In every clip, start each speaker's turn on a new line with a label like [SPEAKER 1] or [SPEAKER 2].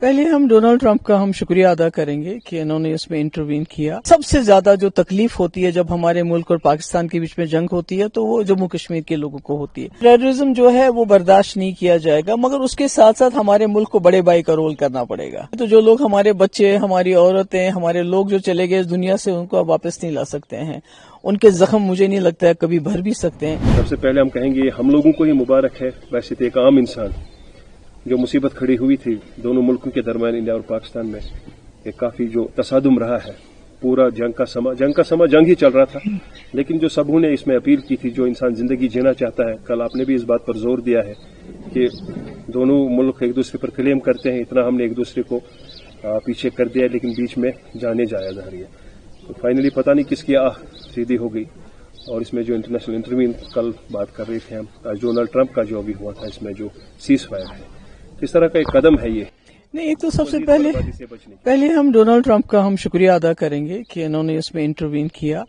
[SPEAKER 1] پہلے ہم Donald Trump کا شکریہ ادا کریں گے کہ انہوں نے اس میں انٹروین کیا. سب سے زیادہ جو تکلیف ہوتی ہے جب ہمارے ملک اور پاکستان کے بیچ میں جنگ ہوتی ہے تو وہ جموں کشمیر کے لوگوں کو ہوتی ہے. ٹیررزم جو ہے وہ برداشت نہیں کیا جائے گا، مگر اس کے ساتھ ساتھ ہمارے ملک کو بڑے بھائی کا رول کرنا پڑے گا. تو جو لوگ ہمارے بچے، ہماری عورتیں، ہمارے لوگ جو چلے گئے اس دنیا سے، ان کو اب واپس نہیں لا سکتے ہیں. ان کے زخم مجھے نہیں لگتا ہے کبھی بھر بھی سکتے ہیں.
[SPEAKER 2] سب سے پہلے ہم کہیں گے ہم لوگوں کو ہی مبارک ہے. ویسے تو ایک عام انسان جو مصیبت کھڑی ہوئی تھی دونوں ملکوں کے درمیان، انڈیا اور پاکستان میں، ایک کافی جو تصادم رہا ہے. پورا جنگ کا سما جنگ ہی چل رہا تھا، لیکن جو سبوں نے اس میں اپیل کی تھی، جو انسان زندگی جینا چاہتا ہے، کل آپ نے بھی اس بات پر زور دیا ہے کہ دونوں ملک ایک دوسرے پر کلیم کرتے ہیں. اتنا ہم نے ایک دوسرے کو پیچھے کر دیا، لیکن بیچ میں جانے جایا جا رہی ہے. تو فائنلی پتہ نہیں کس کی آہ سیدھی ہو گئی، اور اس میں جو انٹرنیشنل انٹروین کل بات کر رہے تھے ہم، ڈونلڈ ٹرمپ کا جو ابھی ہوا تھا، اس میں جو سیز فائر ہے، کس طرح کا ایک قدم ہے یہ؟
[SPEAKER 1] نہیں، ایک تو سب سے پہلے ہم ڈونلڈ ٹرمپ کا شکریہ ادا کریں گے کہ انہوں نے اس میں انٹروین کیا،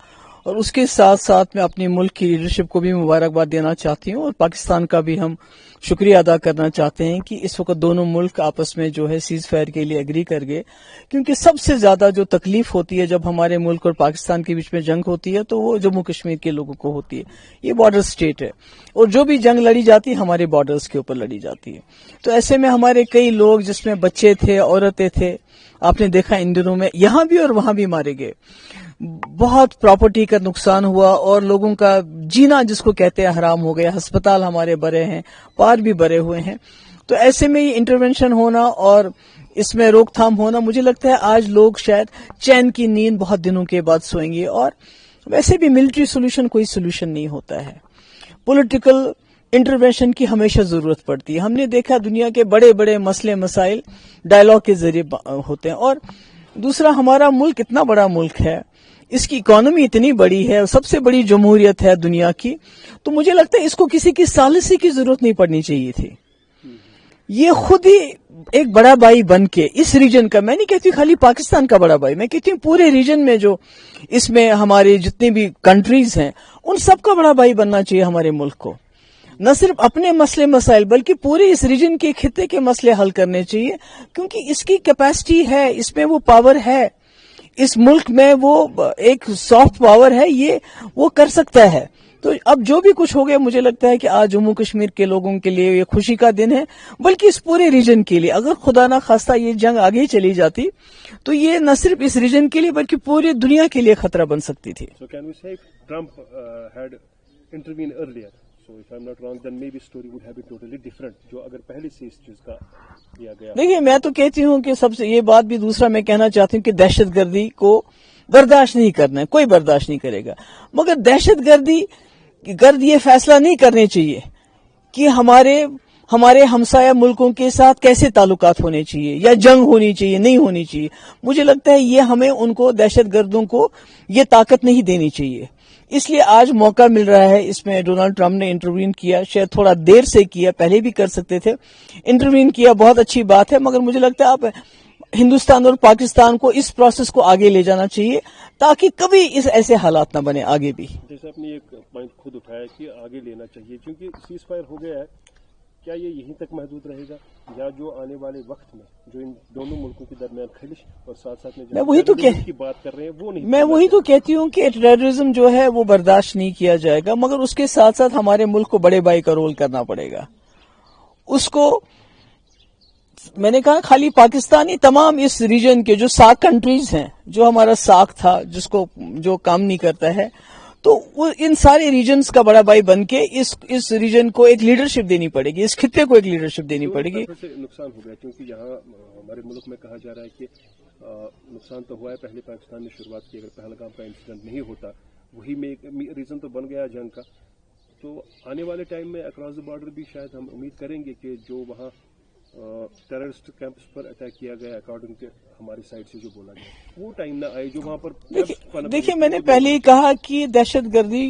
[SPEAKER 1] اور اس کے ساتھ ساتھ میں اپنی ملک کی لیڈرشپ کو بھی مبارکباد دینا چاہتی ہوں، اور پاکستان کا بھی ہم شکریہ ادا کرنا چاہتے ہیں کہ اس وقت دونوں ملک آپس میں جو ہے سیز فائر کے لیے ایگری کر گئے. کیونکہ سب سے زیادہ جو تکلیف ہوتی ہے جب ہمارے ملک اور پاکستان کے بیچ میں جنگ ہوتی ہے تو وہ جموں کشمیر کے لوگوں کو ہوتی ہے. یہ بارڈر سٹیٹ ہے، اور جو بھی جنگ لڑی جاتی ہے ہمارے بارڈرز کے اوپر لڑی جاتی ہے. تو ایسے میں ہمارے کئی لوگ، جس میں بچے تھے، عورتیں تھے، آپ نے دیکھا ان دنوں میں یہاں بھی اور وہاں بھی مارے گئے. بہت پراپرٹی کا نقصان ہوا، اور لوگوں کا جینا جس کو کہتے ہیں حرام ہو گیا. ہسپتال ہمارے بھرے ہیں، پار بھی بھرے ہوئے ہیں. تو ایسے میں یہ انٹرونشن ہونا اور اس میں روک تھام ہونا، مجھے لگتا ہے آج لوگ شاید چین کی نیند بہت دنوں کے بعد سوئیں گے. اور ویسے بھی ملٹری سولوشن کوئی سولوشن نہیں ہوتا ہے، پولیٹیکل انٹرونشن کی ہمیشہ ضرورت پڑتی ہے. ہم نے دیکھا دنیا کے بڑے بڑے مسئلے مسائل ڈائلاگ کے ذریعے ہوتے ہیں. اور دوسرا، ہمارا ملک اتنا بڑا ملک ہے، اس کی اکانومی اتنی بڑی ہے، سب سے بڑی جمہوریت ہے دنیا کی. تو مجھے لگتا ہے اس کو کسی کی ثالثی کی ضرورت نہیں پڑنی چاہیے تھی. یہ خود ہی ایک بڑا بھائی بن کے اس ریجن کا، میں نہیں کہتی خالی پاکستان کا بڑا بھائی، میں کہتی ہوں پورے ریجن میں جو اس میں ہمارے جتنے بھی کنٹریز ہیں ان سب کا بڑا بھائی بننا چاہیے ہمارے ملک کو. نہ صرف اپنے مسئلے مسائل بلکہ پورے اس ریجن کے خطے کے مسئلے حل کرنے چاہیے، کیونکہ اس کی کیپیسٹی ہے، اس میں وہ پاور ہے، اس ملک میں وہ ایک سافٹ پاور ہے، یہ وہ کر سکتا ہے. تو اب جو بھی کچھ ہو گیا، مجھے لگتا ہے کہ آج جموں کشمیر کے لوگوں کے لیے یہ خوشی کا دن ہے، بلکہ اس پورے ریجن کے لیے. اگر خدا نہ خواستہ یہ جنگ آگے چلی جاتی تو یہ نہ صرف اس ریجن کے لیے بلکہ پوری دنیا کے لیے خطرہ بن سکتی تھی.
[SPEAKER 2] So can we say Trump had intervened earlier? So if I'm not wrong, then maybe story would have been totally different. جو اگر پہلے سے اس چیز کا کیا گیا.
[SPEAKER 1] دیکھیے، میں تو کہتی ہوں کہ سب سے یہ بات بھی دوسرا میں کہنا چاہتی ہوں کہ دہشت گردی کو برداشت نہیں کرنا ہے، کوئی برداشت نہیں کرے گا. مگر دہشت گرد یہ فیصلہ نہیں کرنے چاہیے کہ ہمارے ہمسایہ ملکوں کے ساتھ کیسے تعلقات ہونے چاہیے یا جنگ ہونی چاہیے نہیں ہونی چاہیے. مجھے لگتا ہے یہ ہمیں ان کو، دہشت گردوں کو یہ طاقت نہیں دینی چاہیے. اس لیے آج موقع مل رہا ہے. اس میں ڈونلڈ ٹرمپ نے انٹروین کیا، شاید تھوڑا دیر سے کیا، پہلے بھی کر سکتے تھے. انٹروین کیا، بہت اچھی بات ہے، مگر مجھے لگتا ہے آپ ہندوستان اور پاکستان کو اس پروسیس کو آگے لے جانا چاہیے تاکہ کبھی اس ایسے حالات نہ بنے آگے بھی.
[SPEAKER 2] جیسے آپ نے ایک پوائنٹ خود اٹھایا کہ آگے لینا چاہیے، کیونکہ سیز فائر ہو گیا ہے، کیا یہ یہیں تک محدود رہے گا یا جو آنے والے وقت میں جو ان دونوں ملکوں کے درمیان خلش اور ساتھ ساتھ میں کی بات کر رہے ہیں وہ نہیں؟
[SPEAKER 1] میں وہی تو کہتی ہوں کہ ٹیررزم جو ہے وہ برداشت نہیں کیا جائے گا، مگر اس کے ساتھ ساتھ ہمارے ملک کو بڑے بھائی کا رول کرنا پڑے گا. اس کو میں نے کہا خالی پاکستانی، تمام اس ریجن کے جو ساک کنٹریز ہیں، جو ہمارا ساک تھا جس کو جو کام نہیں کرتا ہے، تو وہ ان سارے ریجنز کا بڑا بھائی بن کے اس ریجن کو ایک لیڈرشپ دینی پڑے گی، اس خطے کو ایک لیڈرشپ دینی پڑے گی.
[SPEAKER 2] نقصان ہو گیا کیونکہ یہاں ہمارے ملک میں کہا جا رہا ہے کہ نقصان تو ہوا ہے. پہلے پاکستان نے شروعات کی، اگر پہلگام کا انسیڈنٹ نہیں ہوتا وہی میں ایک ریزن تو بن گیا جنگ کا. تو آنے والے ٹائم میں اکراس دا بارڈر بھی شاید ہم امید کریں گے کہ جو وہاں ٹیررسٹ کیمپس پر اٹیک کیا گیا اکارڈنگ ٹو ہماری سائڈ سے جو بولا گیا، وہ ٹائم نہ آئے جو وہاں پر.
[SPEAKER 1] دیکھیے، میں نے پہلے ہی کہا کہ دہشت گردی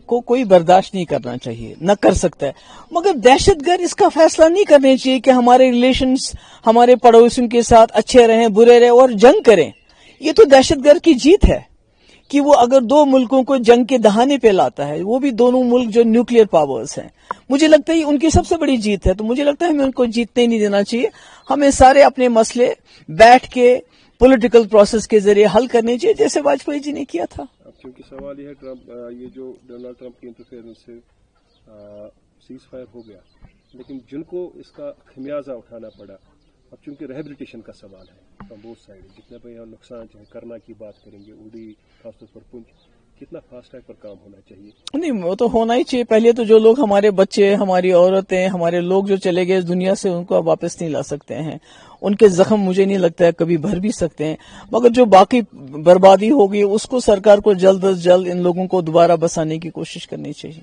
[SPEAKER 1] کو کوئی برداشت نہیں کرنا چاہیے، نہ کر سکتا ہے. مگر دہشت گرد اس کا فیصلہ نہیں کرنے چاہیے کہ ہمارے ریلیشنز ہمارے پڑوسیوں کے ساتھ اچھے رہیں برے رہیں اور جنگ کریں. یہ تو دہشت گرد کی جیت ہے کہ وہ اگر دو ملکوں کو جنگ کے دہانے پہ لاتا ہے، وہ بھی دونوں ملک جو نیوکلیئر پاورز ہیں، مجھے لگتا ہے ان کی سب سے بڑی جیت ہے. تو مجھے لگتا ہے ہمیں ان کو جیتنے نہیں دینا چاہیے. ہمیں سارے اپنے مسئلے بیٹھ کے پولیٹیکل پروسیس کے ذریعے حل کرنے چاہیے، جیسے واجپئی جی نے کیا تھا.
[SPEAKER 2] اب چونکہ سوال یہ ہے یہ جو ڈونلڈ ٹرمپ کی انٹرفیئرنس سے سیز فائر ہو گیا، لیکن جن کو اس کا خمیازہ اٹھانا پڑا، اب چونکہ ریہیبلیٹیشن کا سوال ہے فرام بوتھ سائڈ، جتنا بھی یہاں نقصان چاہے کرنا کی بات کریں گے، اوڈی خاص طور پر پنچ، کتنا فاسٹ ٹریک پر کام ہونا چاہیے؟
[SPEAKER 1] نہیں، وہ تو ہونا ہی چاہیے. پہلے تو جو لوگ ہمارے بچے، ہماری عورتیں، ہمارے لوگ جو چلے گئے اس دنیا سے، ان کو اب واپس نہیں لا سکتے ہیں. ان کے زخم مجھے نہیں لگتا ہے کبھی بھر بھی سکتے ہیں، مگر جو باقی بربادی ہوگی اس کو سرکار کو جلد از جلد ان لوگوں کو دوبارہ بسانے کی کوشش کرنی چاہیے.